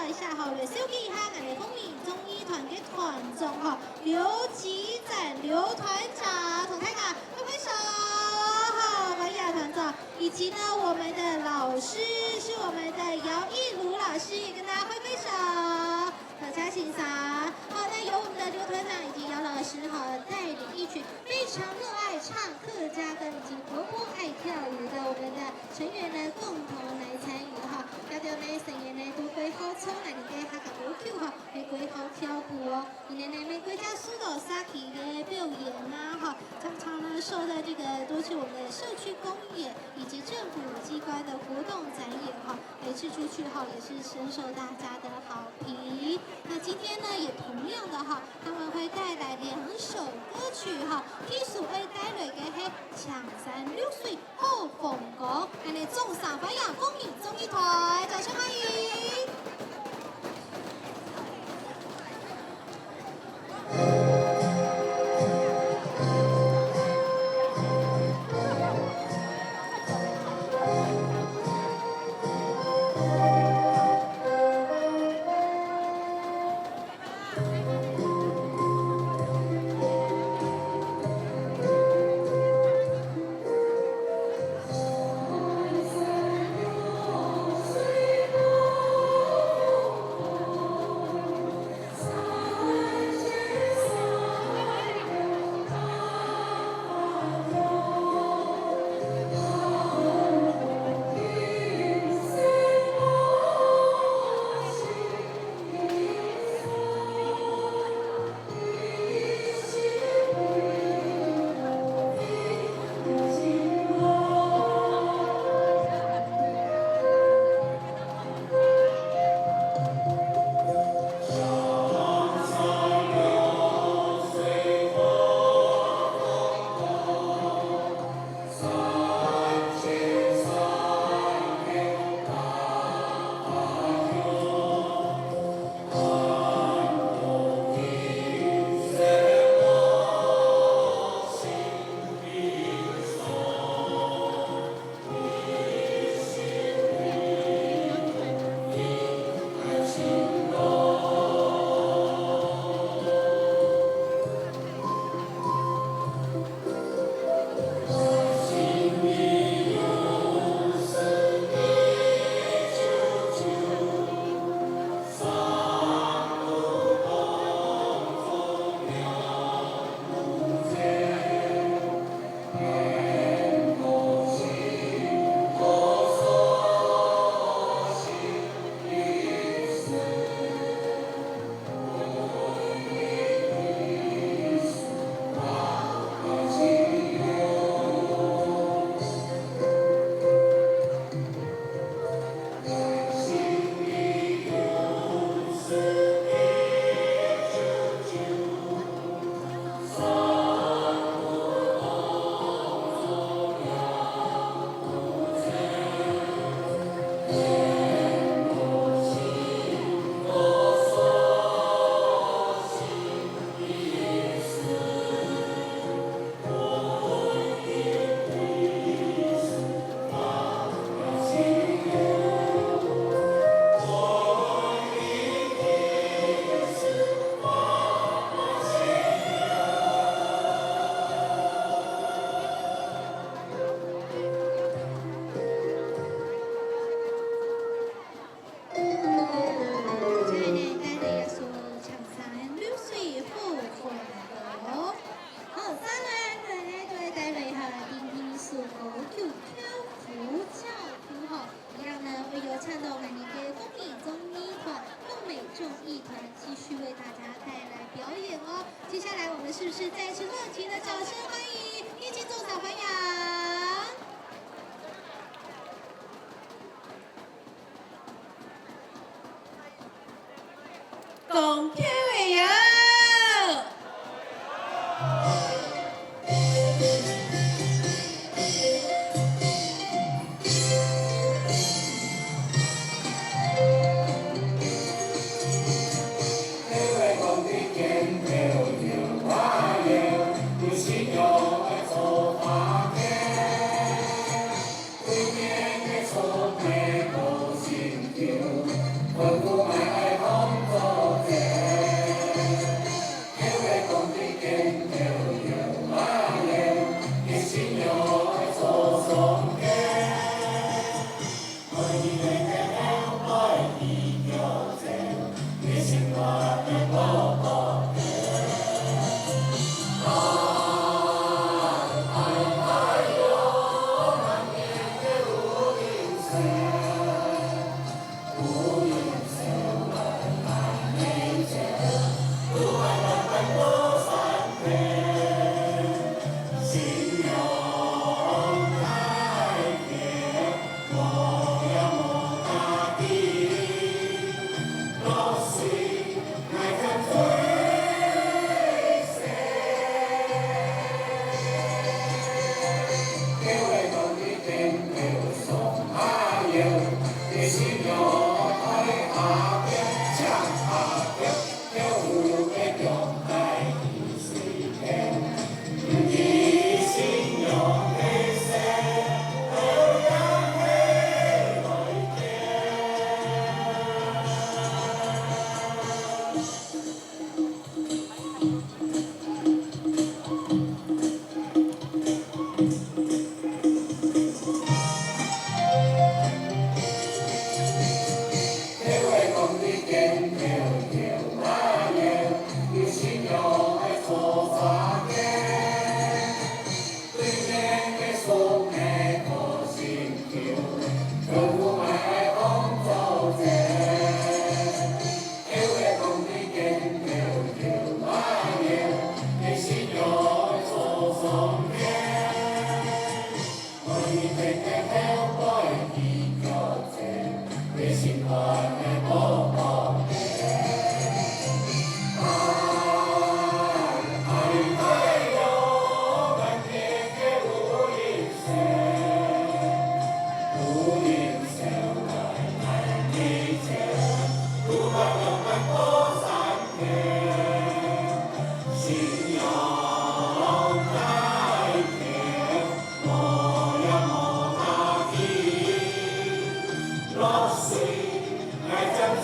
一下哈，来小记哈，我们公民中医团结团总哈，刘吉展刘团长，同台长挥挥手，好，文雅团长，以及呢我们的老师是我们的姚艺如老师，也跟大家挥挥手，大家欣赏。好，那由我们的刘团长以及姚老师哈带领一群非常热爱唱客家歌以及活泼爱跳舞的我们的成员呢共同来参与哈。要到呢成员呢都归好操来你嘅下个舞曲哈，嚟归好跳舞哦。今年呢玫瑰家苏斗沙奇的表演啊哈，常常呢受到这个都是我们的社区公演以及政府机关的活动展演哈，每次出去哈也是深受大家的好评。那今天呢也同样的哈，他们会带来2首歌曲哈，艺术会带来嘅係長山綠水好風光，我哋中山發揚公民綜藝團，掌聲歡迎！接下来我们是不是再次热情的掌声欢迎一起中小朋友？公票的呀！我不爱。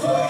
最